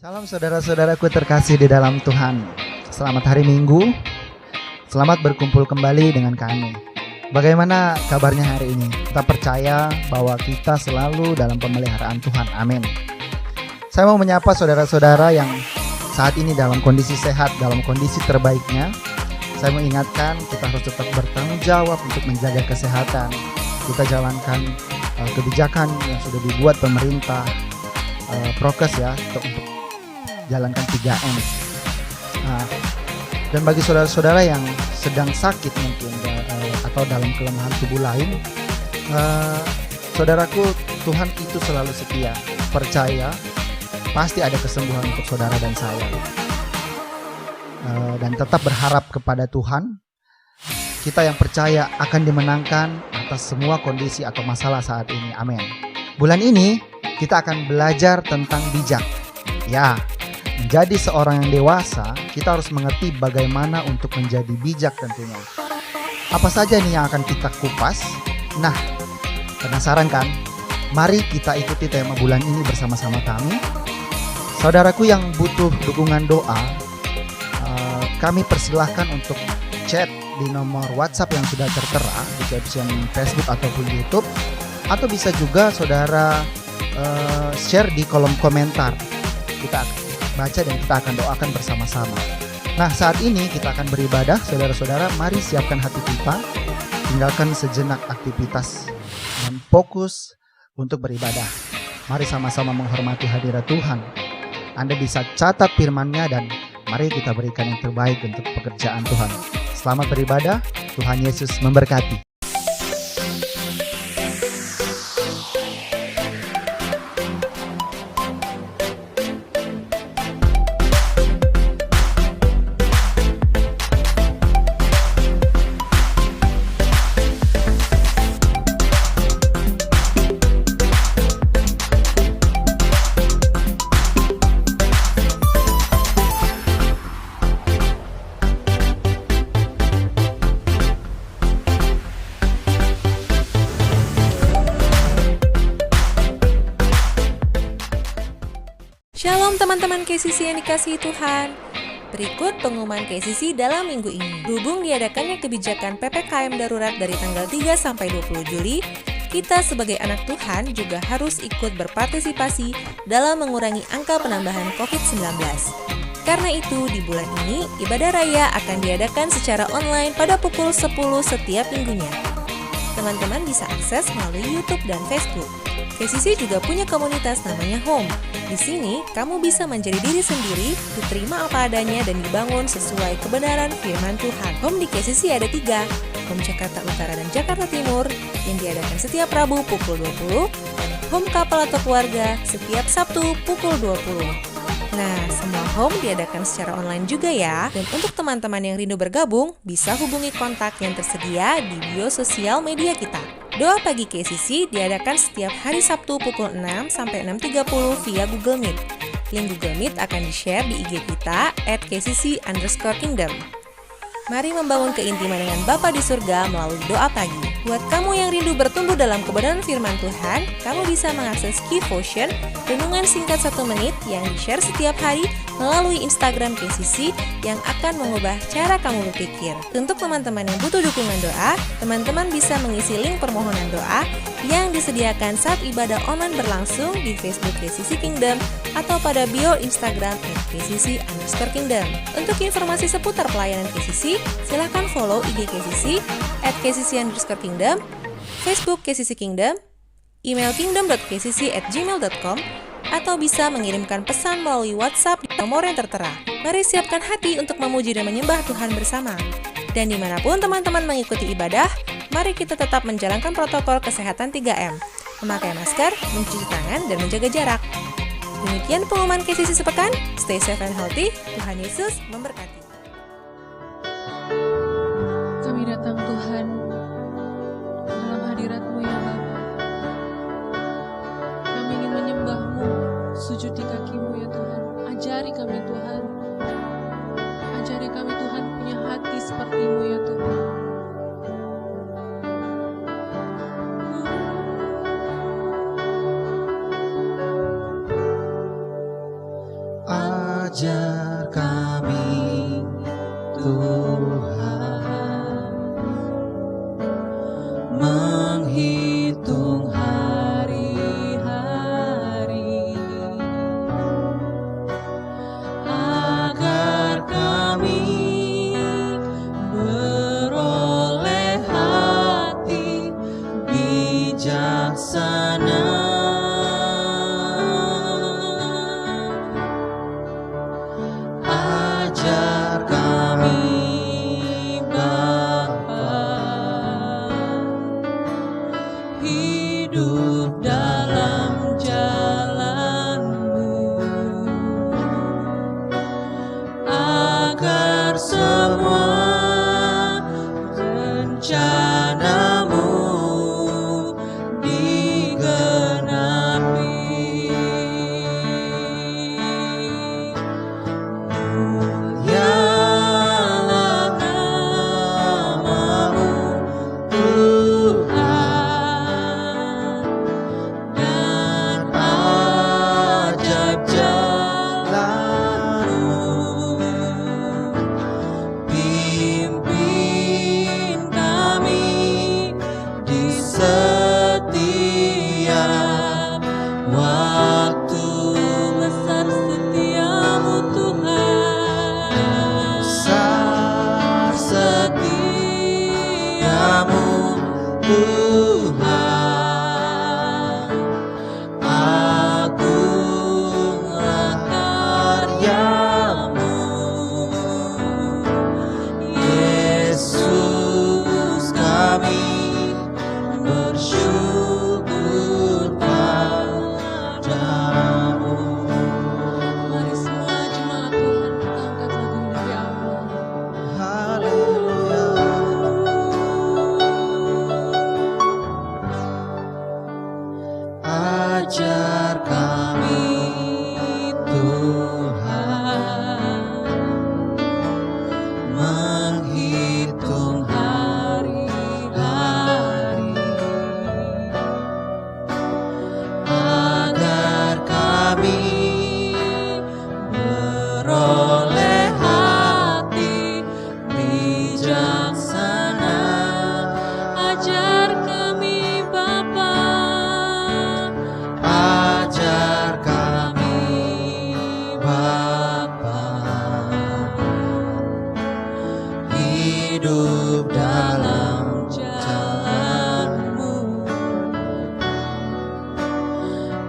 Salam saudara-saudaraku terkasih di dalam Tuhan. Selamat hari Minggu. Selamat berkumpul kembali dengan kami. Bagaimana kabarnya hari ini? Kita percaya bahwa kita selalu dalam pemeliharaan Tuhan. Amin. Saya mau menyapa saudara-saudara yang saat ini dalam kondisi sehat, dalam kondisi terbaiknya. Saya mau ingatkan kita harus tetap bertanggung jawab untuk menjaga kesehatan. Kita jalankan kebijakan yang sudah dibuat pemerintah, prokes ya, untuk jalankan 3M. Dan bagi saudara-saudara yang sedang sakit mungkin atau dalam kelemahan tubuh lain, saudaraku, Tuhan itu selalu setia. Percaya, pasti ada kesembuhan untuk saudara dan saya. Dan tetap berharap kepada Tuhan. Kita yang percaya akan dimenangkan atas semua kondisi atau masalah saat ini. Amin. Bulan ini kita akan belajar tentang bijak. Ya, menjadi seorang yang dewasa, kita harus mengerti bagaimana untuk menjadi bijak tentunya. Apa saja nih yang akan kita kupas? Nah, penasaran kan? Mari kita ikuti tema bulan ini bersama-sama kami. Saudaraku yang butuh dukungan doa, kami persilahkan untuk chat di nomor WhatsApp yang sudah tertera di caption Facebook ataupun YouTube. Atau bisa juga saudara share di kolom komentar. Kita baca dan kita akan doakan bersama-sama. Nah, saat ini kita akan beribadah. Saudara-saudara, mari siapkan hati kita, tinggalkan sejenak aktivitas dan fokus untuk beribadah. Mari sama-sama menghormati hadirat Tuhan. Anda bisa catat firman-Nya dan mari kita berikan yang terbaik untuk pekerjaan Tuhan. Selamat beribadah, Tuhan Yesus memberkati. Shalom teman-teman KCC yang dikasihi Tuhan. Berikut pengumuman KCC dalam minggu ini. Berhubung diadakannya kebijakan PPKM darurat dari tanggal 3 sampai 20 Juli, kita sebagai anak Tuhan juga harus ikut berpartisipasi dalam mengurangi angka penambahan COVID-19. Karena itu, di bulan ini, ibadah raya akan diadakan secara online pada pukul 10 setiap minggunya. Teman-teman bisa akses melalui YouTube dan Facebook. KCC juga punya komunitas namanya Home. Di sini, kamu bisa menjadi diri sendiri, diterima apa adanya, dan dibangun sesuai kebenaran firman Tuhan. Home di KCC ada 3, Home Jakarta Utara dan Jakarta Timur, yang diadakan setiap Rabu pukul 20, dan Home Couple atau Keluarga setiap Sabtu pukul 20. Nah, semua home diadakan secara online juga ya. Dan untuk teman-teman yang rindu bergabung, bisa hubungi kontak yang tersedia di bio sosial media kita. Doa Pagi KCC diadakan setiap hari Sabtu pukul 6 sampai 6.30 via Google Meet. Link Google Meet akan di-share di IG kita @kcc_kingdom. Mari membangun keintiman dengan Bapa di surga melalui doa pagi. Buat kamu yang rindu bertumbuh dalam kebenaran firman Tuhan, kamu bisa mengakses Keyvotion, renungan singkat 1 menit yang di-share setiap hari melalui Instagram KCC yang akan mengubah cara kamu berpikir. Untuk teman-teman yang butuh dukungan doa, teman-teman bisa mengisi link permohonan doa yang disediakan saat ibadah online berlangsung di Facebook KCC Kingdom atau pada bio Instagram @kcc_kingdom. Untuk informasi seputar pelayanan KCC, silakan follow IG KCC @kcc_kingdom, Facebook KCC Kingdom, email kingdom.kcc@gmail.com, atau bisa mengirimkan pesan melalui WhatsApp di nomor yang tertera. Mari siapkan hati untuk memuji dan menyembah Tuhan bersama. Dan dimanapun teman-teman mengikuti ibadah, mari kita tetap menjalankan protokol kesehatan 3M, memakai masker, mencuci tangan, dan menjaga jarak. Demikian pengumuman KCC sepekan. Stay safe and healthy. Tuhan Yesus memberkati. Kami datang Tuhan dalam hadirat-Mu ya Bapa. Kami ingin menyembah-Mu, sujud di kaki-Mu ya Tuhan. Ajari kami Tuhan. Ajari kami Tuhan punya hati seperti-Mu ya Tuhan. Ajar kami Tuhan menghitung hari-hari agar kami beroleh hati bijaksana. Ajar kami Bapa hidup dalam jalan-Mu agar semua rencana-Mu digenapi. Mulialah nama-Mu Tuhan, dan ajaib jalan-Mu. Pimpin kami di setiap waktu. Besar setiamu Tuhan, besar setiamu Tuhan, agunglah karya-Mu. Yesus, kami bersyukur padamu. Mari semua jemaat Tuhan kita angkat lagu ini di awal. Haleluya. Ajar kami Tuhan menghitung hari-hari agar kami beroleh hati bijaksana. Ajar kami Bapa, ajar kami Bapa hidup dalam jalan-Mu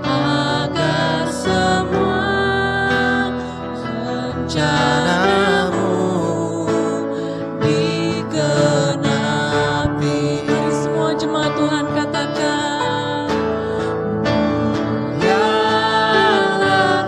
agar semua rencana-Mu digenapi. Mari semua jemaat Tuhan katakan, mulialah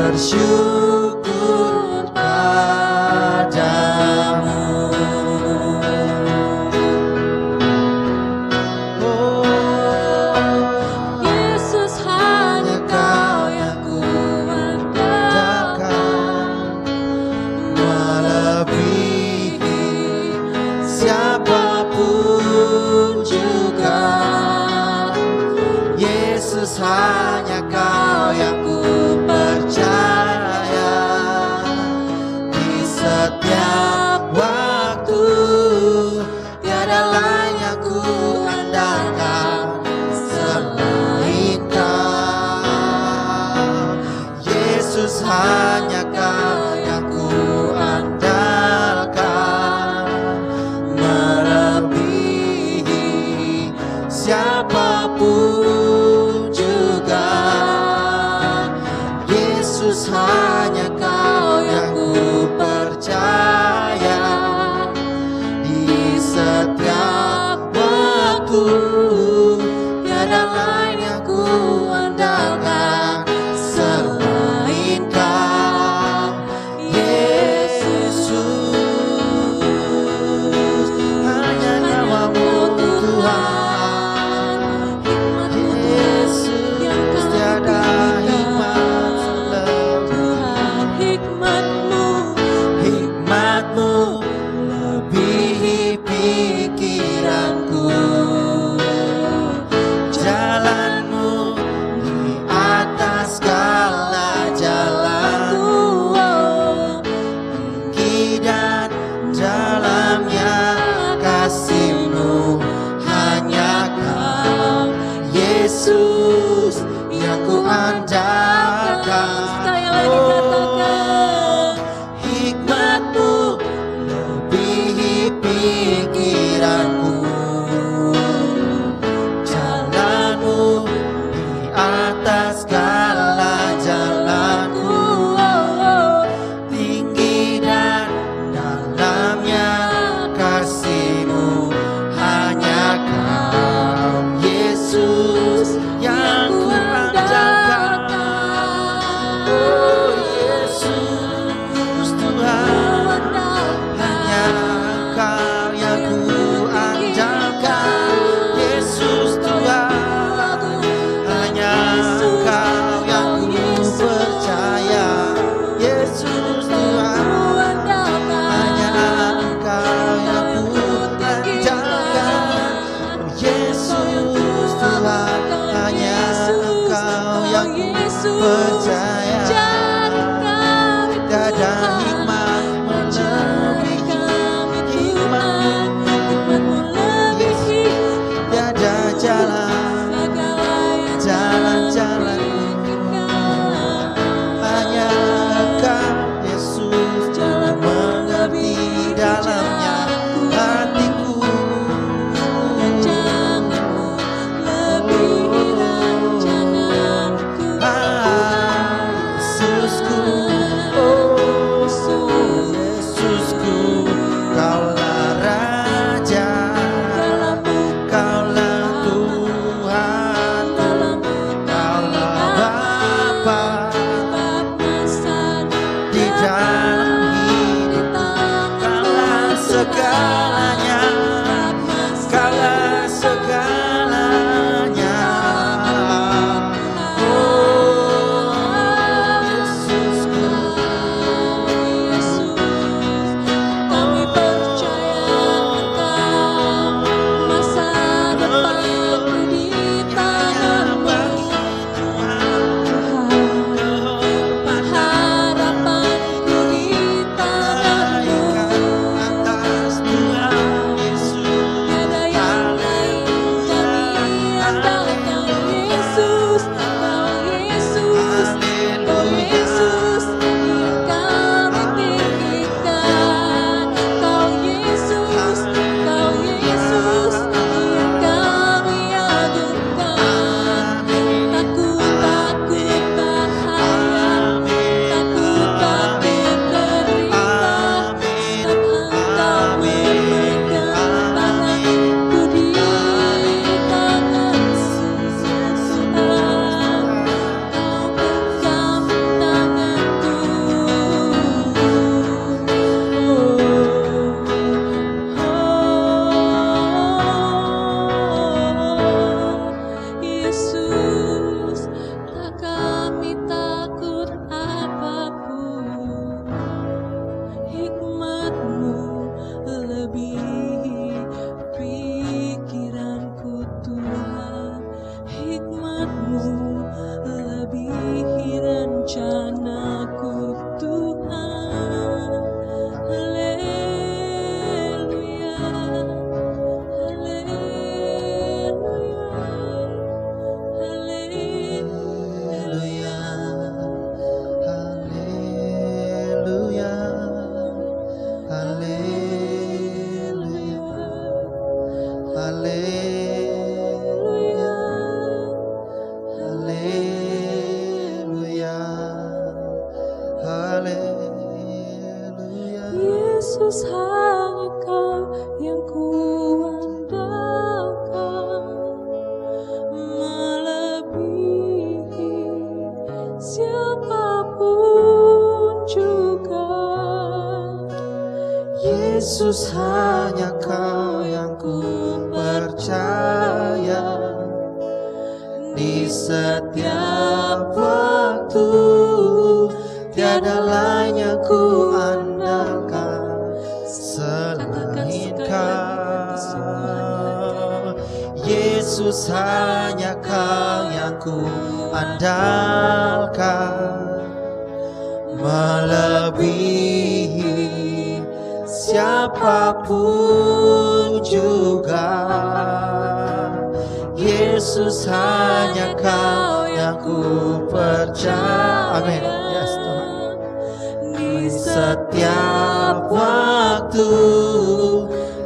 bersyukur padamu. Oh, Yesus hanya Kau yang ku andalkan, melebihi siapapun juga. Yesus hanya Kau yang ku percaya. Di setiap waktu tiada lain yang ku andalkan selain Kau. Yesus hanya Kau yang ku andalkan, melebihi siapapun juga. Yesus hanya Kau yang ku percaya. Di setiap waktu tiada lain yang ku andalkan selain Kau. Yesus, hanya namamu Tuhan. Yesus, tiada hikmat Tuhan, hikmatmu lebihi pikiranku. Jalanmu di atas segala jalanku. Tinggi dan dalamnya kasih-Mu hanya Kau. Yesus yang ku andalkan. Sekali lagi katakan, Hikmat-Mu lebihi pikiranku. Jalan-Mu di atas segala jalanku. Tinggi dan dalamnya kasih-Mu hanya Kau. Yesus yang ku andalkan. Yesus hanya Kau yang kuandalkan, melebihi siapapun juga. Yesus hanya Kau yang ku percaya, di setiap waktu tiada lain yang ku andalkan selain Kau. Yesus hanya Kau yang ku andalkan, melebihi siapapun juga. Yesus hanya Kau yang ku percaya. Amin. Yes, Tuhan. Di setiap waktu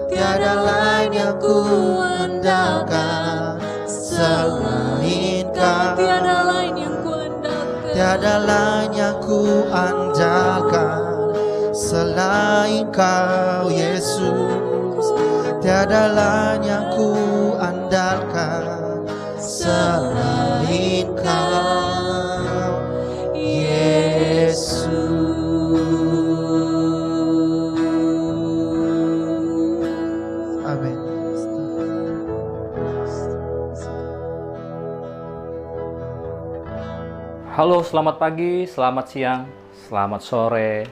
tiada lain yang ku andalkan selain Kau. Tiada lain yang ku andalkan, Tiada lain yang ku andalkan selain Kau, Yesus. Tiada lain yang ku andalkan selain Kau, Yesus. Amin. Halo, selamat pagi, selamat siang, selamat sore,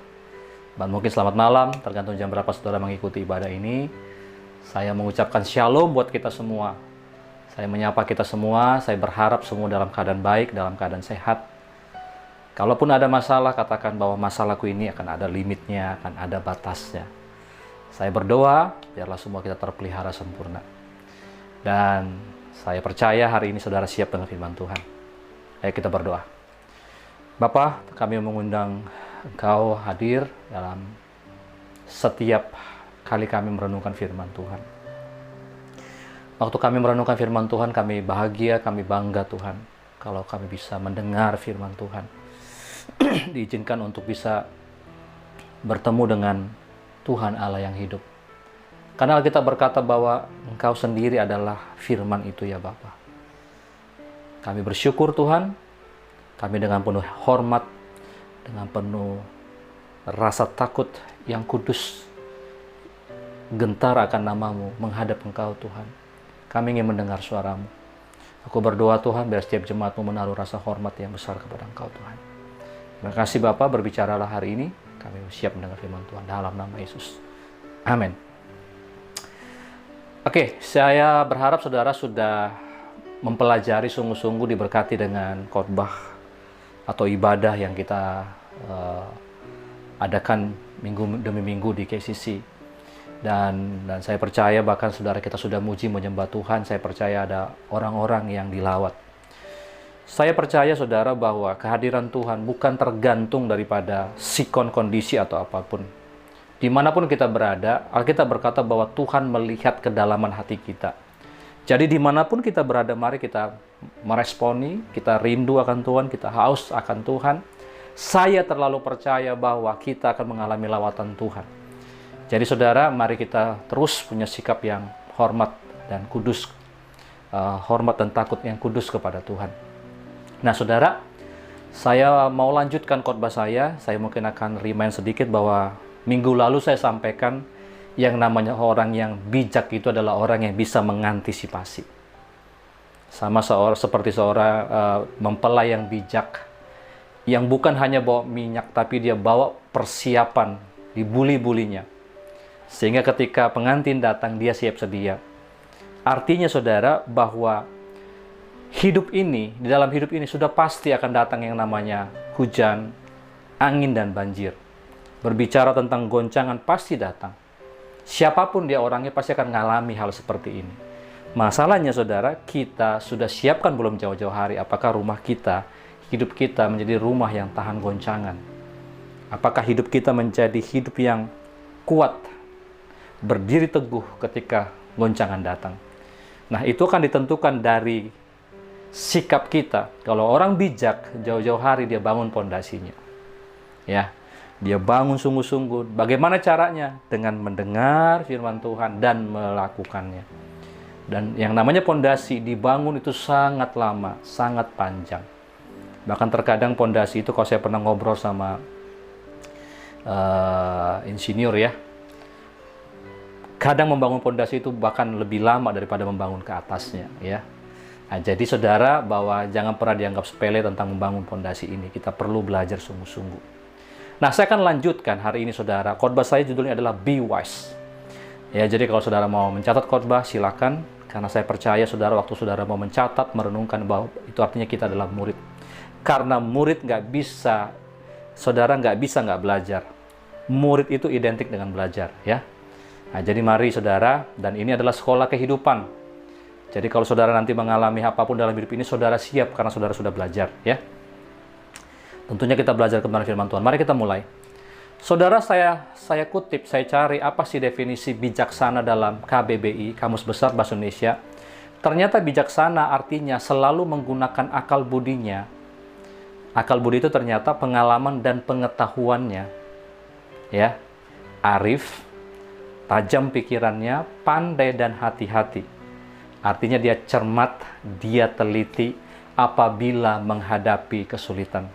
dan mungkin selamat malam, tergantung jam berapa saudara mengikuti ibadah ini. Saya mengucapkan shalom buat kita semua. Saya menyapa kita semua, saya berharap semua dalam keadaan baik, dalam keadaan sehat. Kalaupun ada masalah, katakan bahwa masalahku ini akan ada limitnya, akan ada batasnya. Saya berdoa, biarlah semua kita terpelihara sempurna. Dan saya percaya hari ini saudara siap dengan firman Tuhan. Ayo kita berdoa. Bapa, kami mengundang Engkau hadir dalam setiap kali kami merenungkan firman Tuhan. Waktu kami merenungkan firman Tuhan, kami bahagia, kami bangga Tuhan. Kalau kami bisa mendengar firman Tuhan. Diizinkan untuk bisa bertemu dengan Tuhan Allah yang hidup. Karena kita berkata bahwa Engkau sendiri adalah firman itu ya Bapa. Kami bersyukur Tuhan, kami dengan penuh hormat, dengan penuh rasa takut yang kudus, gentar akan nama-Mu, menghadap Engkau Tuhan. Kami ingin mendengar suara-Mu. Aku berdoa Tuhan, biar setiap jemaat-Mu menaruh rasa hormat yang besar kepada Engkau Tuhan. Terima kasih Bapa, berbicaralah hari ini. Kami siap mendengar firman Tuhan dalam nama Yesus. Amin. Oke, saya berharap saudara sudah mempelajari sungguh-sungguh, diberkati dengan khotbah atau ibadah yang kita adakan minggu demi minggu di KCC. Dan saya percaya bahkan saudara kita sudah muji menyembah Tuhan. Saya percaya ada orang-orang yang dilawat. Saya percaya saudara bahwa kehadiran Tuhan bukan tergantung daripada sikon kondisi atau apapun. Dimanapun kita berada, Alkitab berkata bahwa Tuhan melihat kedalaman hati kita. Jadi dimanapun kita berada, mari kita meresponi, kita rindu akan Tuhan, kita haus akan Tuhan. Saya terlalu percaya bahwa kita akan mengalami lawatan Tuhan. Jadi saudara, mari kita terus punya sikap yang hormat dan kudus, hormat dan takut yang kudus kepada Tuhan. Nah saudara, saya mau lanjutkan khotbah saya mungkin akan remind sedikit bahwa minggu lalu saya sampaikan yang namanya orang yang bijak itu adalah orang yang bisa mengantisipasi. Sama seperti seorang mempelai yang bijak, yang bukan hanya bawa minyak, tapi dia bawa persiapan di buli-bulinya. Sehingga ketika pengantin datang, dia siap sedia. Artinya saudara, bahwa di dalam hidup ini sudah pasti akan datang yang namanya hujan, angin, dan banjir. Berbicara tentang goncangan pasti datang. Siapapun dia orangnya pasti akan mengalami hal seperti ini. Masalahnya saudara, kita sudah siapkan belum jauh-jauh hari, apakah rumah kita, hidup kita menjadi rumah yang tahan goncangan? Apakah hidup kita menjadi hidup yang kuat, berdiri teguh ketika goncangan datang? Nah, itu akan ditentukan dari sikap kita. Kalau orang bijak, jauh-jauh hari dia bangun pondasinya. Ya. Dia bangun sungguh-sungguh. Bagaimana caranya? Dengan mendengar firman Tuhan dan melakukannya. Dan yang namanya pondasi dibangun itu sangat lama, sangat panjang. Bahkan terkadang pondasi itu, kalau saya pernah ngobrol sama insinyur ya, kadang membangun pondasi itu bahkan lebih lama daripada membangun ke atasnya ya. Nah, jadi saudara, bahwa jangan pernah dianggap sepele tentang membangun pondasi ini. Kita perlu belajar sungguh-sungguh. Nah, saya akan lanjutkan hari ini saudara. Khotbah saya judulnya adalah Be Wise. Ya, jadi kalau saudara mau mencatat khotbah, silakan. Karena saya percaya saudara, waktu saudara mau mencatat, merenungkan, bahwa itu artinya kita adalah murid. Karena murid saudara nggak bisa nggak belajar. Murid itu identik dengan belajar ya. Nah, jadi mari saudara, dan ini adalah sekolah kehidupan. Jadi kalau saudara nanti mengalami apapun dalam hidup ini, saudara siap karena saudara sudah belajar ya. Tentunya kita belajar kebenaran firman Tuhan. Mari kita mulai. Saudara, saya kutip, saya cari apa sih definisi bijaksana dalam KBBI, Kamus Besar Bahasa Indonesia. Ternyata bijaksana artinya selalu menggunakan akal budinya. Akal budi itu ternyata pengalaman dan pengetahuannya. Ya, arif, tajam pikirannya, pandai dan hati-hati. Artinya dia cermat, dia teliti apabila menghadapi kesulitan.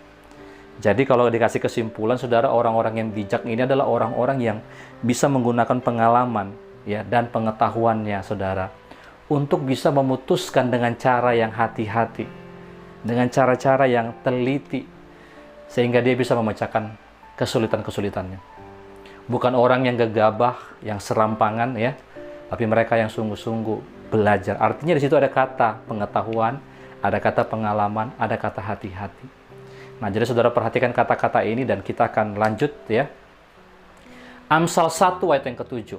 Jadi kalau dikasih kesimpulan, saudara, orang-orang yang bijak ini adalah orang-orang yang bisa menggunakan pengalaman ya dan pengetahuannya, saudara, untuk bisa memutuskan dengan cara yang hati-hati, dengan cara-cara yang teliti, sehingga dia bisa memecahkan kesulitan-kesulitannya. Bukan orang yang gegabah, yang serampangan ya, tapi mereka yang sungguh-sungguh belajar. Artinya di situ ada kata pengetahuan, ada kata pengalaman, ada kata hati-hati. Nah, jadi saudara perhatikan kata-kata ini dan kita akan lanjut ya. Amsal 1 ayat yang ke-7.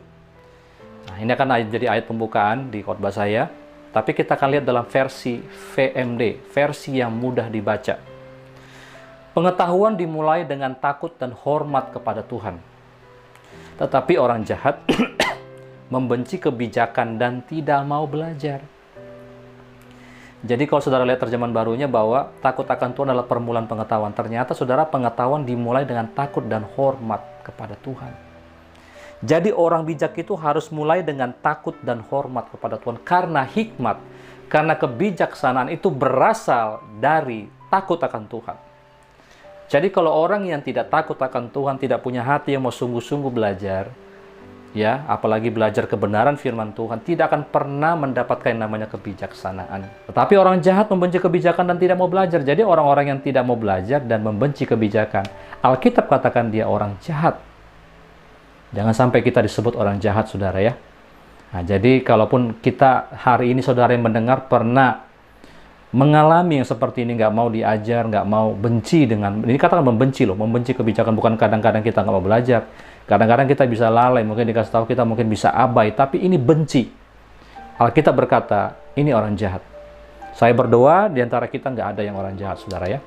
Nah, ini akan jadi ayat pembukaan di khotbah saya, tapi kita akan lihat dalam versi VMD, versi yang mudah dibaca. Pengetahuan dimulai dengan takut dan hormat kepada Tuhan. Tetapi orang jahat membenci kebijakan dan tidak mau belajar. Jadi kalau saudara lihat terjemahan barunya bahwa takut akan Tuhan adalah permulaan pengetahuan. Ternyata saudara, pengetahuan dimulai dengan takut dan hormat kepada Tuhan. Jadi orang bijak itu harus mulai dengan takut dan hormat kepada Tuhan. Karena hikmat, karena kebijaksanaan itu berasal dari takut akan Tuhan. Jadi kalau orang yang tidak takut akan Tuhan, tidak punya hati yang mau sungguh-sungguh belajar, ya, apalagi belajar kebenaran firman Tuhan, tidak akan pernah mendapatkan yang namanya kebijaksanaan. Tetapi orang jahat membenci kebijakan dan tidak mau belajar. Jadi orang-orang yang tidak mau belajar dan membenci kebijakan, Alkitab katakan dia orang jahat. Jangan sampai kita disebut orang jahat, saudara ya. Nah, jadi kalaupun kita hari ini saudara yang mendengar pernah mengalami yang seperti ini, nggak mau diajar, nggak mau benci dengan, ini katakan membenci loh, membenci kebijakan, bukan kadang-kadang kita nggak mau belajar. Kadang-kadang kita bisa lalai, mungkin dikasih tahu kita mungkin bisa abai, tapi ini benci. Alkitab berkata, ini orang jahat. Saya berdoa di antara kita nggak ada yang orang jahat, saudara ya.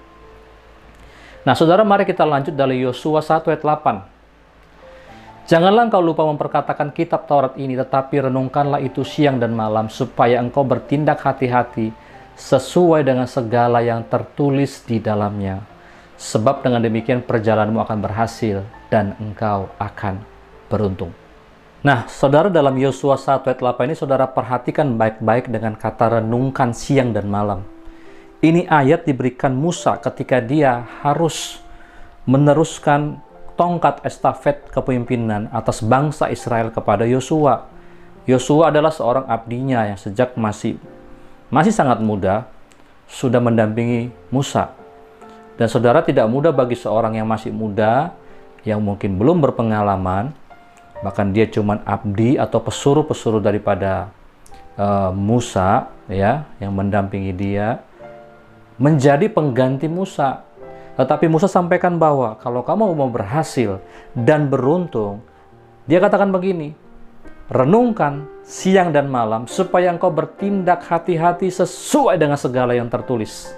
Nah, saudara, mari kita lanjut dari Yosua 1 ayat 8. Janganlah engkau lupa memperkatakan kitab Taurat ini, tetapi renungkanlah itu siang dan malam, supaya engkau bertindak hati-hati sesuai dengan segala yang tertulis di dalamnya. Sebab dengan demikian perjalananmu akan berhasil dan engkau akan beruntung. Nah, saudara, dalam Yosua 1 ayat 8 ini saudara perhatikan baik-baik dengan kata renungkan siang dan malam. Ini ayat diberikan Musa ketika dia harus meneruskan tongkat estafet kepemimpinan atas bangsa Israel kepada Yosua. Yosua adalah seorang abdinya yang sejak masih sangat muda sudah mendampingi Musa. Dan saudara, tidak mudah bagi seorang yang masih muda, yang mungkin belum berpengalaman, bahkan dia cuma abdi atau pesuruh-pesuruh daripada Musa, ya, yang mendampingi dia, menjadi pengganti Musa. Tetapi Musa sampaikan bahwa kalau kamu mau berhasil dan beruntung, dia katakan begini, renungkan siang dan malam supaya engkau bertindak hati-hati sesuai dengan segala yang tertulis.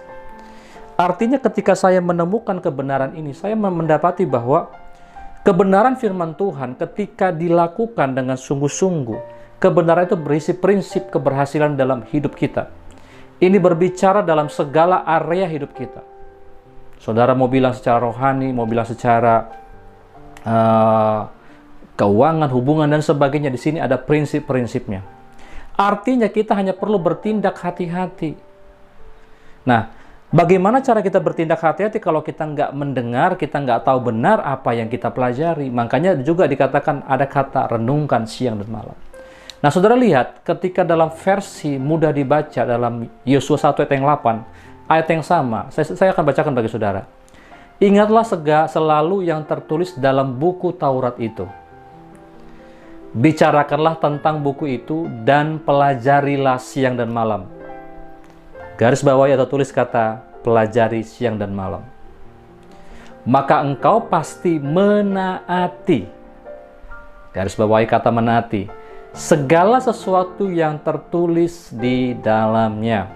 Artinya ketika saya menemukan kebenaran ini, saya mendapati bahwa kebenaran firman Tuhan ketika dilakukan dengan sungguh-sungguh, kebenaran itu berisi prinsip keberhasilan dalam hidup kita. Ini berbicara dalam segala area hidup kita. Saudara mau bilang secara rohani, mau bilang secara keuangan, hubungan, dan sebagainya. Di sini ada prinsip-prinsipnya. Artinya kita hanya perlu bertindak hati-hati. Nah, bagaimana cara kita bertindak hati-hati kalau kita nggak mendengar, kita nggak tahu benar apa yang kita pelajari? Makanya juga dikatakan ada kata renungkan siang dan malam. Nah, saudara lihat, ketika dalam versi mudah dibaca dalam Yosua 1 ayat yang 8, ayat yang sama, saya akan bacakan bagi saudara. Ingatlah selalu yang tertulis dalam buku Taurat itu. Bicarakanlah tentang buku itu dan pelajarilah siang dan malam. Garis bawahi atau tulis kata pelajari siang dan malam. Maka engkau pasti menaati. Garis bawahi kata menaati. Segala sesuatu yang tertulis di dalamnya.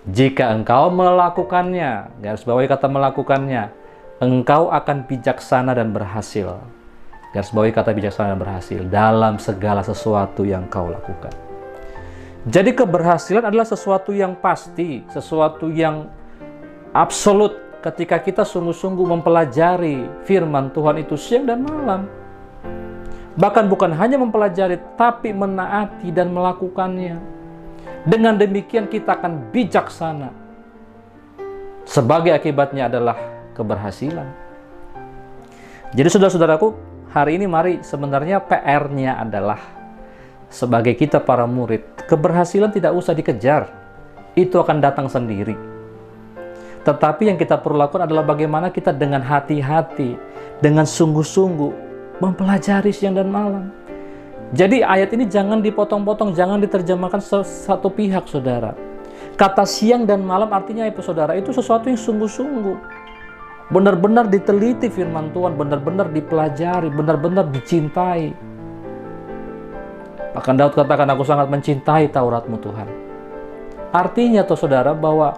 Jika engkau melakukannya, garis bawahi kata melakukannya, engkau akan bijaksana dan berhasil. Garis bawahi kata bijaksana dan berhasil dalam segala sesuatu yang kau lakukan. Jadi keberhasilan adalah sesuatu yang pasti, sesuatu yang absolut ketika kita sungguh-sungguh mempelajari firman Tuhan itu siang dan malam. Bahkan bukan hanya mempelajari, tapi menaati dan melakukannya. Dengan demikian kita akan bijaksana. Sebagai akibatnya adalah keberhasilan. Jadi saudara-saudaraku, hari ini mari sebenarnya PR-nya adalah sebagai kita para murid, keberhasilan tidak usah dikejar. Itu akan datang sendiri. Tetapi yang kita perlu lakukan adalah bagaimana kita dengan hati-hati, dengan sungguh-sungguh mempelajari siang dan malam. Jadi ayat ini jangan dipotong-potong, jangan diterjemahkan satu pihak, saudara. Kata siang dan malam artinya apa, saudara? Itu sesuatu yang sungguh-sungguh. Benar-benar diteliti firman Tuhan, benar-benar dipelajari, benar-benar dicintai. Bahkan Daud katakan, aku sangat mencintai Taurat-Mu Tuhan. Artinya tuh saudara bahwa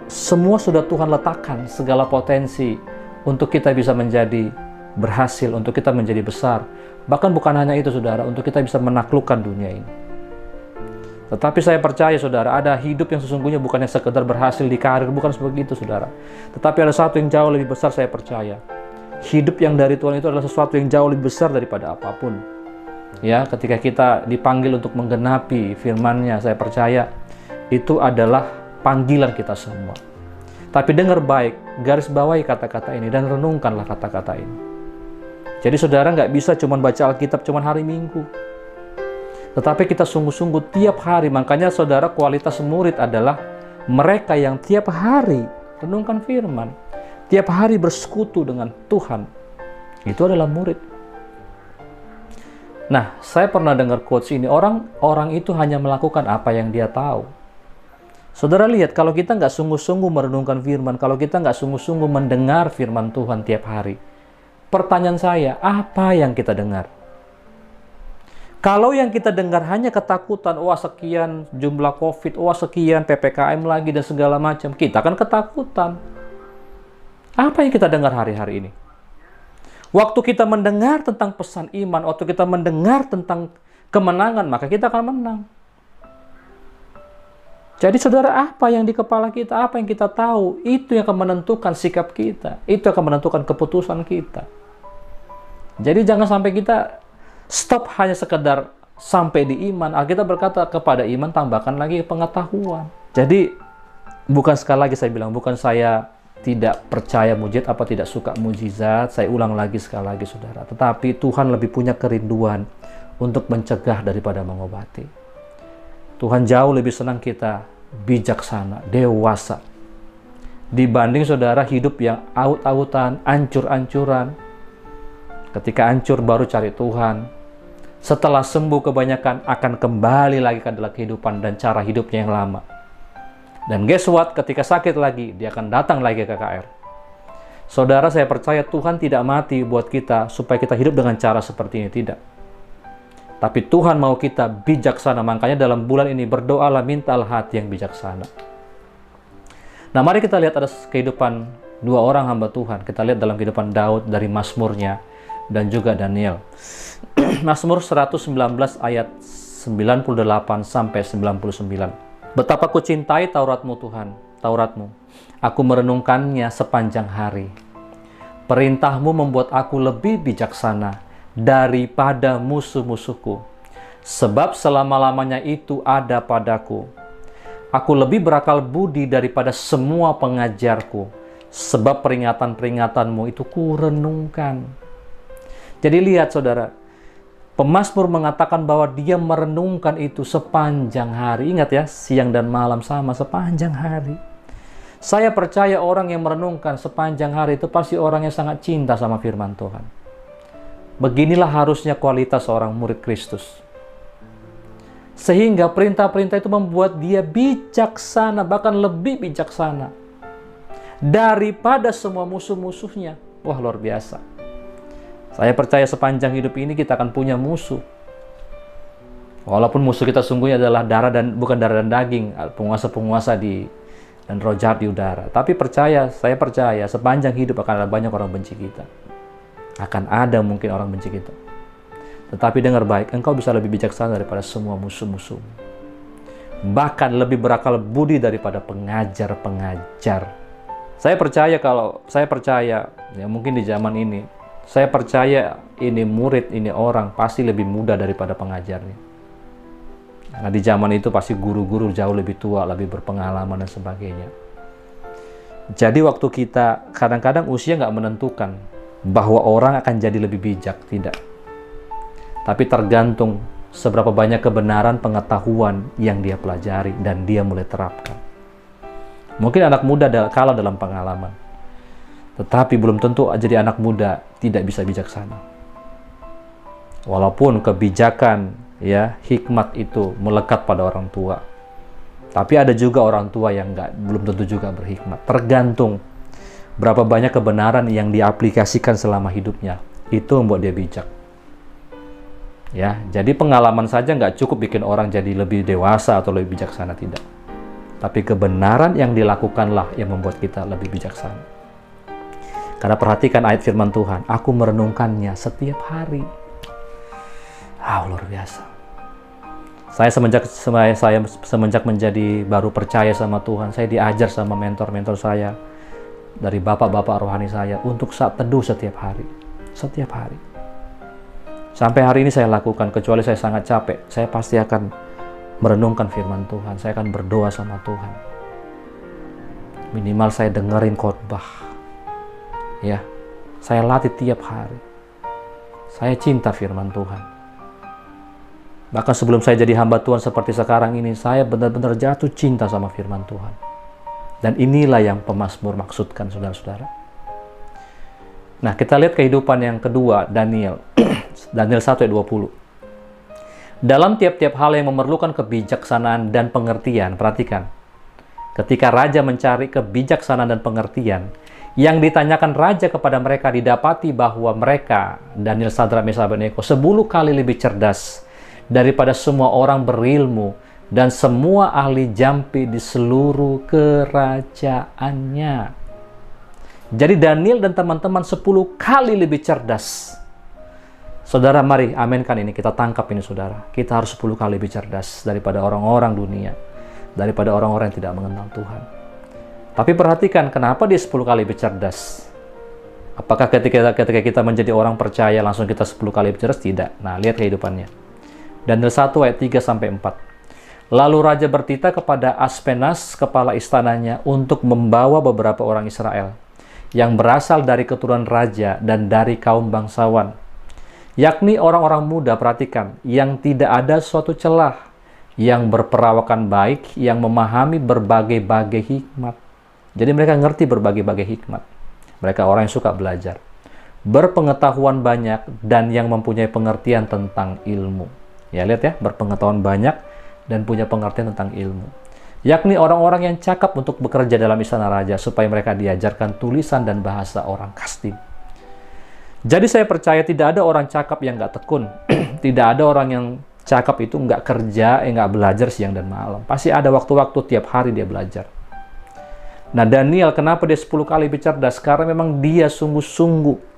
semua sudah Tuhan letakkan, segala potensi untuk kita bisa menjadi berhasil, untuk kita menjadi besar. Bahkan bukan hanya itu saudara, untuk kita bisa menaklukkan dunia ini. Tetapi saya percaya saudara, ada hidup yang sesungguhnya bukannya sekedar berhasil di karir, bukan seperti itu saudara. Tetapi ada satu yang jauh lebih besar, saya percaya. Hidup yang dari Tuhan itu adalah sesuatu yang jauh lebih besar daripada apapun. Ya, ketika kita dipanggil untuk menggenapi firman-Nya, saya percaya itu adalah panggilan kita semua. Tapi dengar baik, garis bawahi kata-kata ini dan renungkanlah kata-kata ini. Jadi saudara nggak bisa cuma baca Alkitab cuma hari Minggu. Tetapi kita sungguh-sungguh tiap hari. Makanya saudara, kualitas murid adalah mereka yang tiap hari renungkan firman. Tiap hari bersekutu dengan Tuhan. Itu adalah murid. Nah, saya pernah dengar quotes ini. Orang itu hanya melakukan apa yang dia tahu. Saudara lihat, kalau kita nggak sungguh-sungguh merenungkan firman, kalau kita nggak sungguh-sungguh mendengar firman Tuhan tiap hari, pertanyaan saya, apa yang kita dengar? Kalau yang kita dengar hanya ketakutan, wah sekian jumlah COVID, wah sekian PPKM lagi dan segala macam, kita akan ketakutan. Apa yang kita dengar hari-hari ini? Waktu kita mendengar tentang pesan iman, waktu kita mendengar tentang kemenangan, maka kita akan menang. Jadi saudara, apa yang di kepala kita, apa yang kita tahu, itu yang akan menentukan sikap kita, itu akan menentukan keputusan kita. Jadi jangan sampai kita stop hanya sekedar sampai di iman. Alkitab berkata kepada iman tambahkan lagi pengetahuan. Jadi bukan, sekali lagi saya bilang, bukan saya tidak percaya mujizat apa tidak suka mujizat. Saya ulang lagi sekali lagi saudara. Tetapi Tuhan lebih punya kerinduan untuk mencegah daripada mengobati. Tuhan jauh lebih senang kita bijaksana, dewasa, dibanding saudara hidup yang aut-autan, ancur-ancuran. Ketika hancur baru cari Tuhan. Setelah sembuh kebanyakan akan kembali lagi ke dalam kehidupan dan cara hidupnya yang lama. Dan guess what? Ketika sakit lagi, dia akan datang lagi ke KKR. Saudara, saya percaya Tuhan tidak mati buat kita supaya kita hidup dengan cara seperti ini. Tidak. Tapi Tuhan mau kita bijaksana. Makanya dalam bulan ini berdoalah, mintalah hati yang bijaksana. Nah, mari kita lihat ada kehidupan dua orang hamba Tuhan. Kita lihat dalam kehidupan Daud dari Mazmurnya dan juga Daniel. Mazmur 119 ayat 98 sampai 99. Betapa ku cintai Taurat-Mu Tuhan, Taurat-Mu. Aku merenungkannya sepanjang hari. Perintah-Mu membuat aku lebih bijaksana daripada musuh-musuhku, sebab selama-lamanya itu ada padaku. Aku lebih berakal budi daripada semua pengajarku, sebab peringatan-peringatan-Mu itu kurenungkan. Jadi lihat saudara, pemazmur mengatakan bahwa dia merenungkan itu sepanjang hari. Ingat ya, siang dan malam sama, sepanjang hari. Saya percaya orang yang merenungkan sepanjang hari itu pasti orang yang sangat cinta sama firman Tuhan. Beginilah harusnya kualitas seorang murid Kristus. Sehingga perintah-perintah itu membuat dia bijaksana, bahkan lebih bijaksana daripada semua musuh-musuhnya. Wah, luar biasa. Saya percaya sepanjang hidup ini kita akan punya musuh. Walaupun musuh kita sungguhnya adalah bukan darah dan daging, penguasa-penguasa dan roh jahat di udara. Tapi saya percaya sepanjang hidup akan ada banyak orang benci kita. Akan ada mungkin orang benci kita. Tetapi dengar baik, engkau bisa lebih bijaksana daripada semua musuh-musuh. Bahkan lebih berakal budi daripada pengajar-pengajar. Saya percaya ya mungkin di zaman ini, saya percaya ini murid, ini orang pasti lebih muda daripada pengajarnya. Karena di zaman itu pasti guru-guru jauh lebih tua, lebih berpengalaman dan sebagainya. Jadi waktu kita, kadang-kadang usia nggak menentukan bahwa orang akan jadi lebih bijak, tidak. Tapi tergantung seberapa banyak kebenaran pengetahuan yang dia pelajari dan dia mulai terapkan. Mungkin anak muda kalah dalam pengalaman, tetapi belum tentu jadi anak muda tidak bisa bijaksana. Walaupun kebijakan, ya, hikmat itu melekat pada orang tua. Tapi ada juga orang tua yang belum tentu juga berhikmat. Tergantung berapa banyak kebenaran yang diaplikasikan selama hidupnya. Itu membuat dia bijak. Ya, jadi pengalaman saja nggak cukup bikin orang jadi lebih dewasa atau lebih bijaksana, tidak. Tapi kebenaran yang dilakukanlah yang membuat kita lebih bijaksana. Karena perhatikan ayat firman Tuhan, aku merenungkannya setiap hari. Luar biasa. Saya semenjak menjadi baru percaya sama Tuhan, saya diajar sama mentor-mentor saya, dari bapak-bapak rohani saya, untuk saat teduh setiap hari. Setiap hari. Sampai hari ini saya lakukan, kecuali saya sangat capek, saya pasti akan merenungkan firman Tuhan, saya akan berdoa sama Tuhan. Minimal saya dengerin khotbah. Ya, saya latih tiap hari. Saya cinta firman Tuhan. Bahkan sebelum saya jadi hamba Tuhan seperti sekarang ini, saya benar-benar jatuh cinta sama firman Tuhan. Dan inilah yang pemazmur maksudkan, saudara-saudara. Nah, kita lihat kehidupan yang kedua, Daniel. Daniel 1 ayat 20. Dalam tiap-tiap hal yang memerlukan kebijaksanaan dan pengertian, perhatikan. Ketika raja mencari kebijaksanaan dan pengertian, yang ditanyakan raja kepada mereka didapati bahwa mereka, Daniel, Sadrak, Mesak, Abednego, 10 kali lebih cerdas daripada semua orang berilmu dan semua ahli jampi di seluruh kerajaannya. Jadi Daniel dan teman-teman 10 kali lebih cerdas. Saudara, mari aminkan ini, kita tangkap ini saudara. Kita harus 10 kali lebih cerdas daripada orang-orang dunia, daripada orang-orang yang tidak mengenal Tuhan. Tapi perhatikan, kenapa dia 10 kali lebih cerdas? Apakah ketika kita menjadi orang percaya langsung kita 10 kali lebih cerdas? Tidak. Nah, lihat kehidupannya. Daniel 1 ayat 3-4. Lalu raja bertitah kepada Aspenas, kepala istananya, untuk membawa beberapa orang Israel yang berasal dari keturunan raja dan dari kaum bangsawan, yakni orang-orang muda, perhatikan, yang tidak ada suatu celah, yang berperawakan baik, yang memahami berbagai-bagai hikmat. Jadi mereka ngerti berbagai-bagai hikmat. Mereka orang yang suka belajar, berpengetahuan banyak, dan yang mempunyai pengertian tentang ilmu. Ya, lihat ya, berpengetahuan banyak dan punya pengertian tentang ilmu. Yakni orang-orang yang cakap untuk bekerja dalam istana raja, supaya mereka diajarkan tulisan dan bahasa orang Kasdim. Jadi saya percaya tidak ada orang cakap yang nggak tekun. Tidak ada orang yang cakap itu nggak kerja, nggak belajar siang dan malam. Pasti ada waktu-waktu tiap hari dia belajar. Nah, Daniel, kenapa dia 10 kali lebih cerdas? Karena memang dia sungguh-sungguh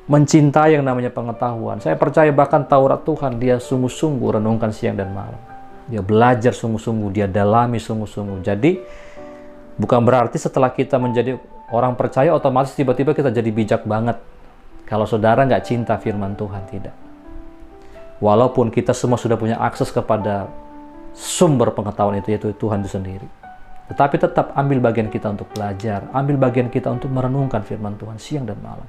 mencintai yang namanya pengetahuan. Saya percaya bahkan Taurat Tuhan dia sungguh-sungguh renungkan siang dan malam. Dia belajar sungguh-sungguh, dia dalami sungguh-sungguh. Jadi bukan berarti setelah kita menjadi orang percaya otomatis tiba-tiba kita jadi bijak banget. Kalau saudara nggak cinta firman Tuhan, tidak. Walaupun kita semua sudah punya akses kepada sumber pengetahuan itu, yaitu Tuhan itu sendiri. Tetapi tetap ambil bagian kita untuk belajar, ambil bagian kita untuk merenungkan firman Tuhan siang dan malam.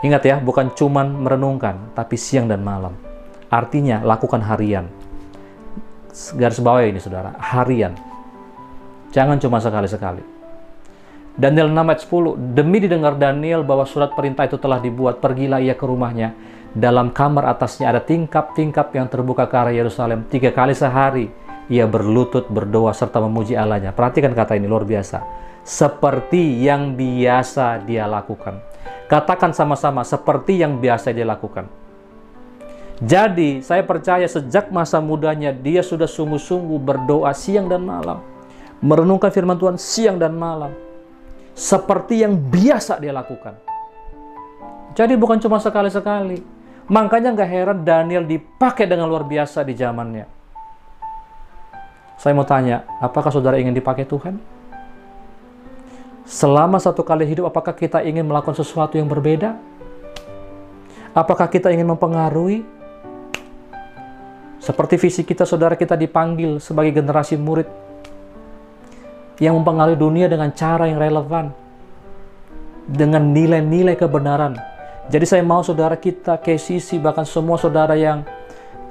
Ingat ya, bukan cuman merenungkan, tapi siang dan malam. Artinya, lakukan harian. Garis bawah ini saudara, harian. Jangan cuma sekali-sekali. Daniel 6 ayat 10, demi didengar Daniel bahwa surat perintah itu telah dibuat, pergilah ia ke rumahnya. Dalam kamar atasnya ada tingkap-tingkap yang terbuka ke arah Yerusalem. 3 kali sehari ia berlutut, berdoa, serta memuji Allahnya. Perhatikan kata ini, luar biasa. Seperti yang biasa dia lakukan. Katakan sama-sama, seperti yang biasa dia lakukan. Jadi, saya percaya sejak masa mudanya, dia sudah sungguh-sungguh berdoa siang dan malam. Merenungkan firman Tuhan siang dan malam. Seperti yang biasa dia lakukan. Jadi bukan cuma sekali-sekali. Makanya nggak heran Daniel dipakai dengan luar biasa di zamannya. Saya mau tanya, apakah saudara ingin dipakai Tuhan? Selama 1 kali hidup, apakah kita ingin melakukan sesuatu yang berbeda? Apakah kita ingin mempengaruhi? Seperti visi kita, saudara, kita dipanggil sebagai generasi murid yang mempengaruhi dunia dengan cara yang relevan, dengan nilai-nilai kebenaran. Jadi saya mau saudara kita, KCC, bahkan semua saudara yang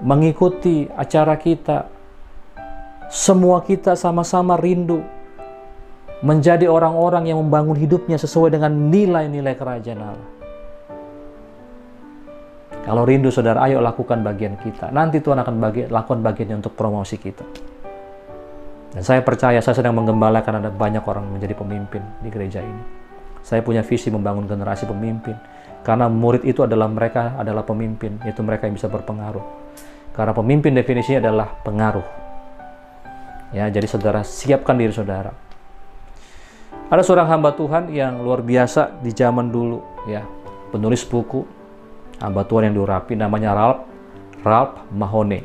mengikuti acara kita, semua kita sama-sama rindu menjadi orang-orang yang membangun hidupnya sesuai dengan nilai-nilai kerajaan Allah. Kalau rindu saudara, ayo lakukan bagian kita. Nanti Tuhan akan lakukan bagiannya untuk promosi kita. Dan saya percaya, saya sedang menggembalakan ada banyak orang menjadi pemimpin di gereja ini. Saya punya visi membangun generasi pemimpin. Karena murid itu adalah mereka adalah pemimpin, yaitu mereka yang bisa berpengaruh. Karena pemimpin definisinya adalah pengaruh. Ya, jadi saudara siapkan diri saudara. Ada seorang hamba Tuhan yang luar biasa di zaman dulu, ya, penulis buku, hamba Tuhan yang diurapi, namanya Ralph Mahone.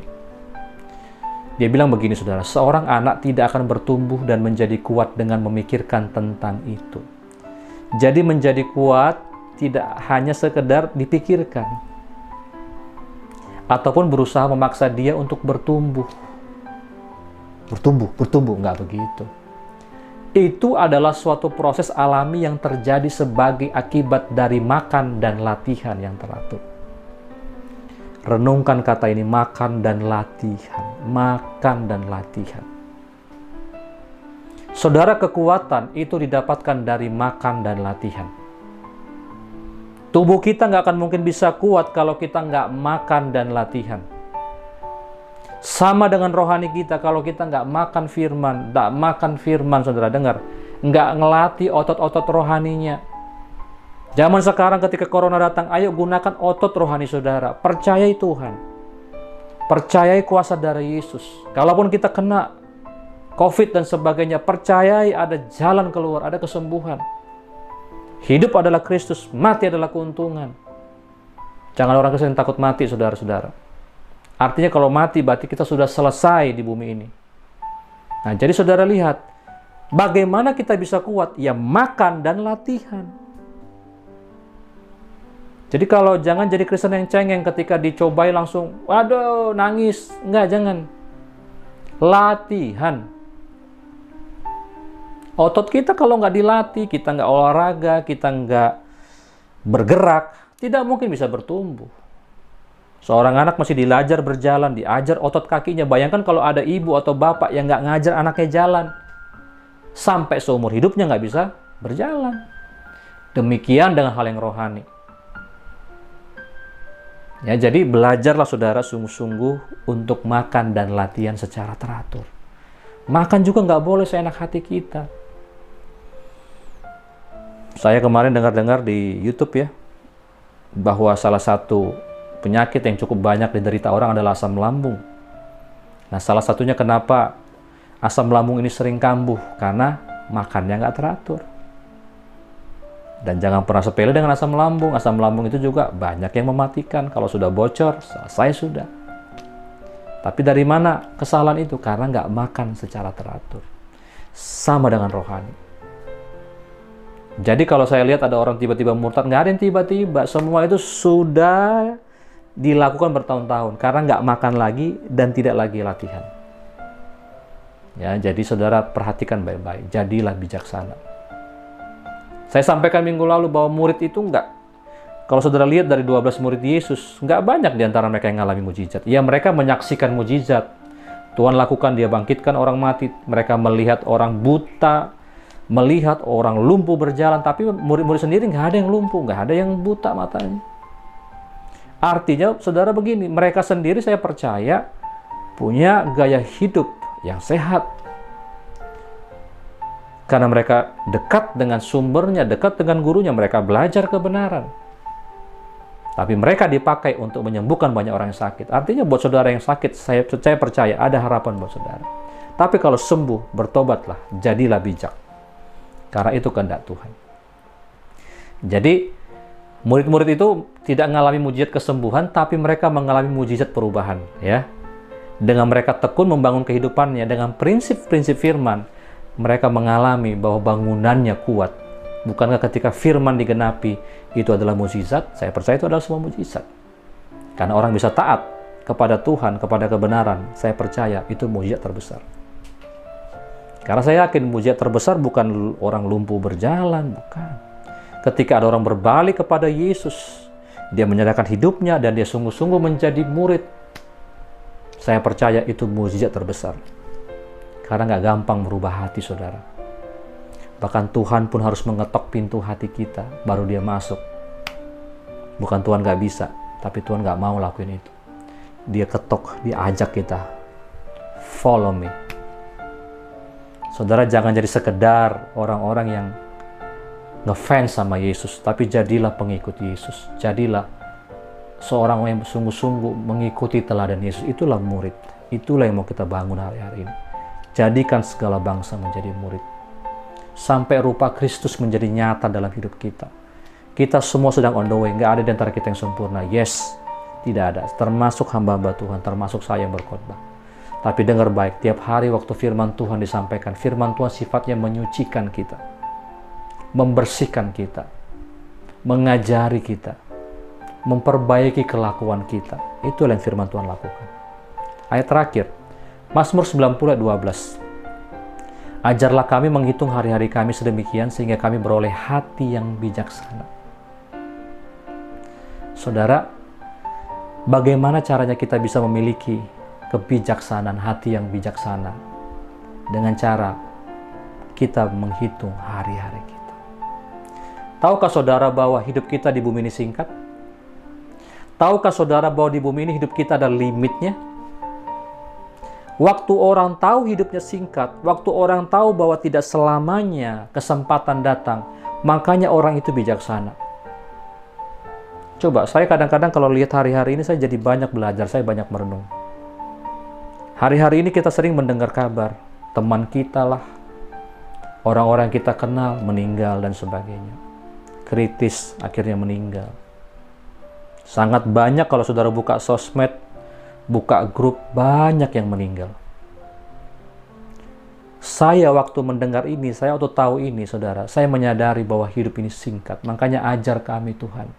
Dia bilang begini saudara, seorang anak tidak akan bertumbuh dan menjadi kuat dengan memikirkan tentang itu. Jadi menjadi kuat tidak hanya sekedar dipikirkan, ataupun berusaha memaksa dia untuk bertumbuh, enggak begitu. Itu adalah suatu proses alami yang terjadi sebagai akibat dari makan dan latihan yang teratur. Renungkan kata ini, makan dan latihan. Makan dan latihan. Saudara, kekuatan itu didapatkan dari makan dan latihan. Tubuh kita nggak akan mungkin bisa kuat kalau kita nggak makan dan latihan. Sama dengan rohani kita, kalau kita nggak makan firman, saudara dengar, nggak ngelatih otot-otot rohaninya. Zaman sekarang ketika corona datang, ayo gunakan otot rohani saudara. Percayai Tuhan. Percayai kuasa darah Yesus. Kalaupun kita kena COVID dan sebagainya, percayai ada jalan keluar, ada kesembuhan. Hidup adalah Kristus, mati adalah keuntungan. Jangan orang Kristen takut mati, saudara-saudara. Artinya kalau mati, berarti kita sudah selesai di bumi ini. Nah, jadi saudara lihat, bagaimana kita bisa kuat? Ya makan dan latihan. Jadi kalau jangan jadi Kristen yang cengeng ketika dicobai langsung, waduh, nangis. Enggak, jangan. Latihan. Otot kita kalau nggak dilatih, kita nggak olahraga, kita nggak bergerak, tidak mungkin bisa bertumbuh. Seorang anak masih diajar berjalan, diajar otot kakinya. Bayangkan kalau ada ibu atau bapak yang nggak ngajar anaknya jalan. Sampai seumur hidupnya nggak bisa berjalan. Demikian dengan hal yang rohani. Ya, jadi belajarlah saudara sungguh-sungguh untuk makan dan latihan secara teratur. Makan juga nggak boleh seenak hati kita. Saya kemarin dengar-dengar di YouTube ya, bahwa salah satu penyakit yang cukup banyak diderita orang adalah asam lambung. Nah, salah satunya kenapa asam lambung ini sering kambuh, karena makannya nggak teratur. Dan jangan pernah sepele dengan asam lambung. Asam lambung itu juga banyak yang mematikan. Kalau sudah bocor, selesai sudah. Tapi dari mana kesalahan itu? Karena nggak makan secara teratur. Sama dengan rohani. Jadi kalau saya lihat ada orang tiba-tiba murtad, nggak ada yang tiba-tiba. Semua itu sudah dilakukan bertahun-tahun karena nggak makan lagi dan tidak lagi latihan. Ya, jadi saudara perhatikan baik-baik. Jadilah bijaksana. Saya sampaikan minggu lalu bahwa murid itu nggak. Kalau saudara lihat dari 12 murid Yesus, nggak banyak di antara mereka yang mengalami mujizat. Ya, mereka menyaksikan mujizat. Tuhan lakukan, dia bangkitkan orang mati. Mereka melihat orang buta, melihat orang lumpuh berjalan, tapi murid-murid sendiri nggak ada yang lumpuh, nggak ada yang buta matanya. Artinya, saudara begini, mereka sendiri saya percaya punya gaya hidup yang sehat. Karena mereka dekat dengan sumbernya, dekat dengan gurunya, mereka belajar kebenaran. Tapi mereka dipakai untuk menyembuhkan banyak orang yang sakit. Artinya buat saudara yang sakit, saya percaya ada harapan buat saudara. Tapi kalau sembuh, bertobatlah, jadilah bijak. Karena itu kehendak Tuhan. Jadi, murid-murid itu tidak mengalami mujizat kesembuhan, tapi mereka mengalami mujizat perubahan. Ya, dengan mereka tekun membangun kehidupannya, dengan prinsip-prinsip firman, mereka mengalami bahwa bangunannya kuat. Bukankah ketika firman digenapi, itu adalah mujizat? Saya percaya itu adalah semua mujizat. Karena orang bisa taat kepada Tuhan, kepada kebenaran, saya percaya itu mujizat terbesar. Karena saya yakin mujizat terbesar bukan orang lumpuh berjalan, bukan. Ketika ada orang berbalik kepada Yesus, dia menyerahkan hidupnya dan dia sungguh-sungguh menjadi murid. Saya percaya itu mujizat terbesar. Karena nggak gampang merubah hati saudara. Bahkan Tuhan pun harus mengetok pintu hati kita, baru dia masuk. Bukan Tuhan nggak bisa, tapi Tuhan nggak mau lakuin itu. Dia ketok, dia ajak kita. Follow me. Saudara jangan jadi sekedar orang-orang yang ngefans sama Yesus, tapi jadilah pengikut Yesus. Jadilah seorang yang sungguh-sungguh mengikuti teladan Yesus. Itulah murid. Itulah yang mau kita bangun hari-hari ini. Jadikan segala bangsa menjadi murid. Sampai rupa Kristus menjadi nyata dalam hidup kita. Kita semua sedang on the way. Nggak ada di antara kita yang sempurna. Yes, tidak ada. Termasuk hamba-hamba Tuhan, termasuk saya yang berkhotbah. Tapi dengar baik, tiap hari waktu firman Tuhan disampaikan, firman Tuhan sifatnya menyucikan kita, membersihkan kita, mengajari kita, memperbaiki kelakuan kita. Itulah yang firman Tuhan lakukan. Ayat terakhir, Mazmur 90 ayat 12. Ajarlah kami menghitung hari-hari kami sedemikian sehingga kami beroleh hati yang bijaksana. Saudara, bagaimana caranya kita bisa memiliki kebijaksanaan, hati yang bijaksana? Dengan cara kita menghitung hari-hari kita. Tahukah saudara bahwa hidup kita di bumi ini singkat? Tahukah saudara bahwa di bumi ini hidup kita ada limitnya? Waktu orang tahu hidupnya singkat, waktu orang tahu bahwa tidak selamanya kesempatan datang, makanya orang itu bijaksana. Coba, saya kadang-kadang kalau lihat hari-hari ini, saya jadi banyak belajar, saya banyak merenung. Hari-hari ini kita sering mendengar kabar, teman kita lah, orang-orang yang kita kenal meninggal dan sebagainya. Kritis, akhirnya meninggal. Sangat banyak kalau saudara buka sosmed, buka grup, banyak yang meninggal. Saya waktu mendengar ini, saya waktu tahu ini, saudara, saya menyadari bahwa hidup ini singkat. Makanya ajar kami Tuhan,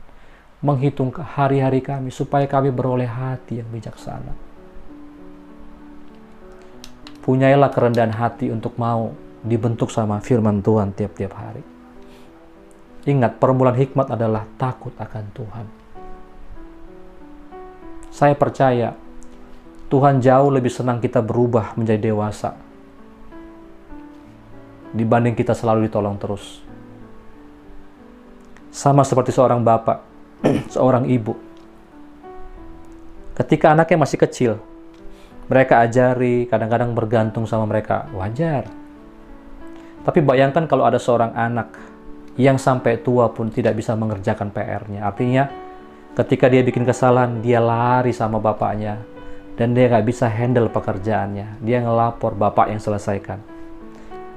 menghitung hari-hari kami, supaya kami beroleh hati yang bijaksana. Punyailah kerendahan hati untuk mau dibentuk sama firman Tuhan tiap-tiap hari. Ingat, permulaan hikmat adalah takut akan Tuhan. Saya percaya, Tuhan jauh lebih senang kita berubah menjadi dewasa dibanding kita selalu ditolong terus. Sama seperti seorang bapak, seorang ibu. Ketika anaknya masih kecil, mereka ajari, kadang-kadang bergantung sama mereka, wajar. Tapi bayangkan kalau ada seorang anak yang sampai tua pun tidak bisa mengerjakan PR-nya. Artinya, ketika dia bikin kesalahan, dia lari sama bapaknya. Dan dia nggak bisa handle pekerjaannya. Dia ngelapor, bapak yang selesaikan.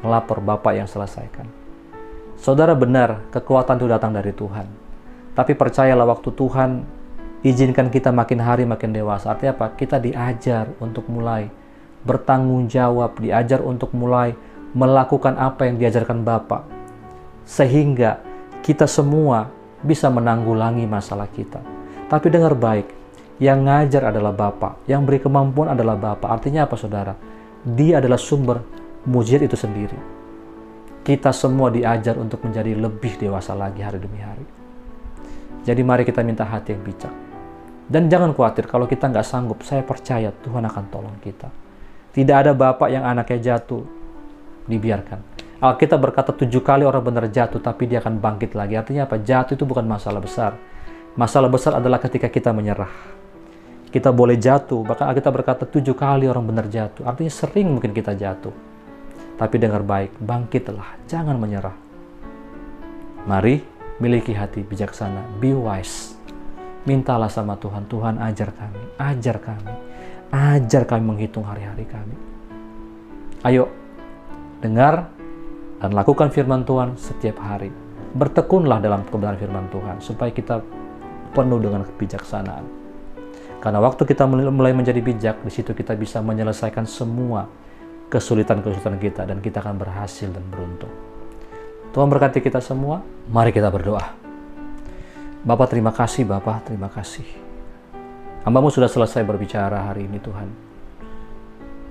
Ngelapor, bapak yang selesaikan. Saudara, benar, kekuatan itu datang dari Tuhan. Tapi percayalah, waktu Tuhan izinkan kita makin hari makin dewasa. Artinya apa? Kita diajar untuk mulai bertanggung jawab. Diajar untuk mulai melakukan apa yang diajarkan bapak. sehingga kita semua bisa menanggulangi masalah kita. Tapi dengar baik, yang ngajar adalah Bapa, yang beri kemampuan adalah Bapa. Artinya apa saudara? Dia adalah sumber mujizat itu sendiri. Kita semua diajar untuk menjadi lebih dewasa lagi hari demi hari. Jadi mari kita minta hati yang bijak. Dan jangan khawatir kalau kita nggak sanggup, saya percaya Tuhan akan tolong kita. Tidak ada bapak yang anaknya jatuh, dibiarkan. Alkitab berkata 7 kali orang benar jatuh, tapi dia akan bangkit lagi. Artinya apa? Jatuh itu bukan masalah besar. Masalah besar adalah ketika kita menyerah. Kita boleh jatuh, bahkan Alkitab berkata 7 kali orang benar jatuh. Artinya sering mungkin kita jatuh. Tapi dengar baik, bangkitlah, jangan menyerah. Mari miliki hati bijaksana, be wise. Mintalah sama Tuhan, Tuhan ajar kami, ajar kami menghitung hari-hari kami. Ayo, dengar dan lakukan firman Tuhan setiap hari. Bertekunlah dalam kebenaran firman Tuhan, supaya kita penuh dengan kebijaksanaan. Karena waktu kita mulai menjadi bijak, di situ kita bisa menyelesaikan semua kesulitan-kesulitan kita, dan kita akan berhasil dan beruntung. Tuhan berkati kita semua, mari kita berdoa. Bapak terima kasih, Bapak terima kasih. Hamba-Mu sudah selesai berbicara hari ini Tuhan.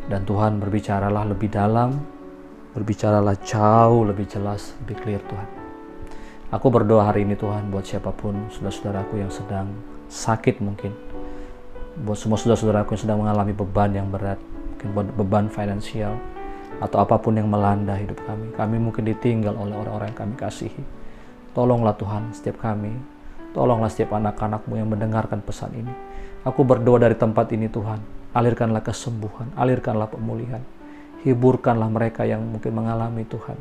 Dan Tuhan berbicaralah lebih dalam, berbicaralah jauh lebih jelas, lebih clear Tuhan. Aku berdoa hari ini Tuhan buat siapapun saudara-saudaraku yang sedang sakit mungkin. Buat semua saudara-saudaraku yang sedang mengalami beban yang berat, mungkin beban finansial, atau apapun yang melanda hidup kami. Kami mungkin ditinggal oleh orang-orang yang kami kasihi. Tolonglah Tuhan setiap kami. Tolonglah setiap anak-anak-Mu yang mendengarkan pesan ini. Aku berdoa dari tempat ini Tuhan. Alirkanlah kesembuhan, alirkanlah pemulihan. Hiburkanlah mereka yang mungkin mengalami Tuhan.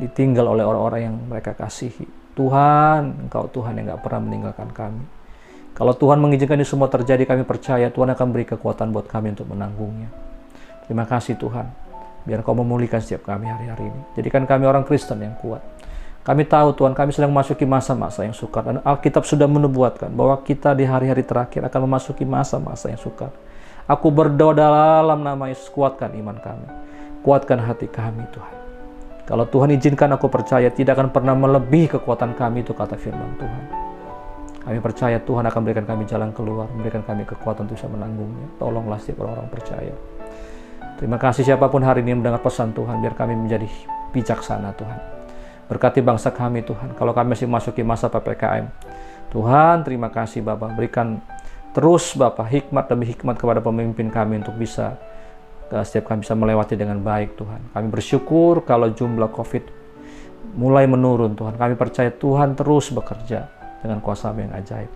Ditinggal oleh orang-orang yang mereka kasihi. Tuhan, Engkau Tuhan yang gak pernah meninggalkan kami. Kalau Tuhan mengizinkan ini semua terjadi, kami percaya Tuhan akan beri kekuatan buat kami untuk menanggungnya. Terima kasih Tuhan. Biar Kau memulihkan setiap kami hari-hari ini. Jadikan kami orang Kristen yang kuat. Kami tahu Tuhan, kami sedang memasuki masa-masa yang sukar. Dan Alkitab sudah menubuatkan bahwa kita di hari-hari terakhir akan memasuki masa-masa yang sukar. Aku berdoa dalam nama Yesus, kuatkan iman kami. Kuatkan hati kami Tuhan. Kalau Tuhan izinkan, aku percaya tidak akan pernah melebihi kekuatan kami, itu kata firman Tuhan. Kami percaya Tuhan akan berikan kami jalan keluar, memberikan kami kekuatan untuk bisa menanggungnya. Tolonglah setiap orang-orang percaya. Terima kasih siapapun hari ini mendengar pesan Tuhan, biar kami menjadi bijaksana Tuhan. Berkati bangsa kami Tuhan, kalau kami masih memasuki masa PPKM. Tuhan, terima kasih Bapak, berikan terus Bapak hikmat demi hikmat kepada pemimpin kami untuk bisa setiap kami bisa melewati dengan baik Tuhan. Kami bersyukur kalau jumlah COVID mulai menurun Tuhan. Kami percaya Tuhan terus bekerja dengan kuasa-Mu yang ajaib.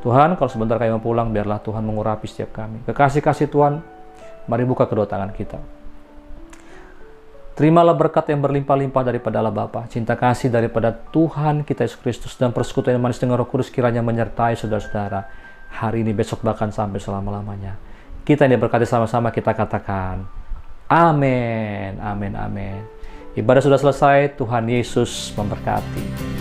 Tuhan, kalau sebentar kami mau pulang, biarlah Tuhan mengurapi setiap kami. Kekasih-kasih Tuhan, mari buka kedua tangan kita. Terimalah berkat yang berlimpah-limpah daripada Allah Bapa, cinta kasih daripada Tuhan kita Yesus Kristus, dan persekutuan yang manis dengan Roh Kudus kiranya menyertai saudara-saudara hari ini, besok, bahkan sampai selama-lamanya. Kita ini berkati sama-sama, kita katakan amin, amin, amin. Ibadah sudah selesai, Tuhan Yesus memberkati.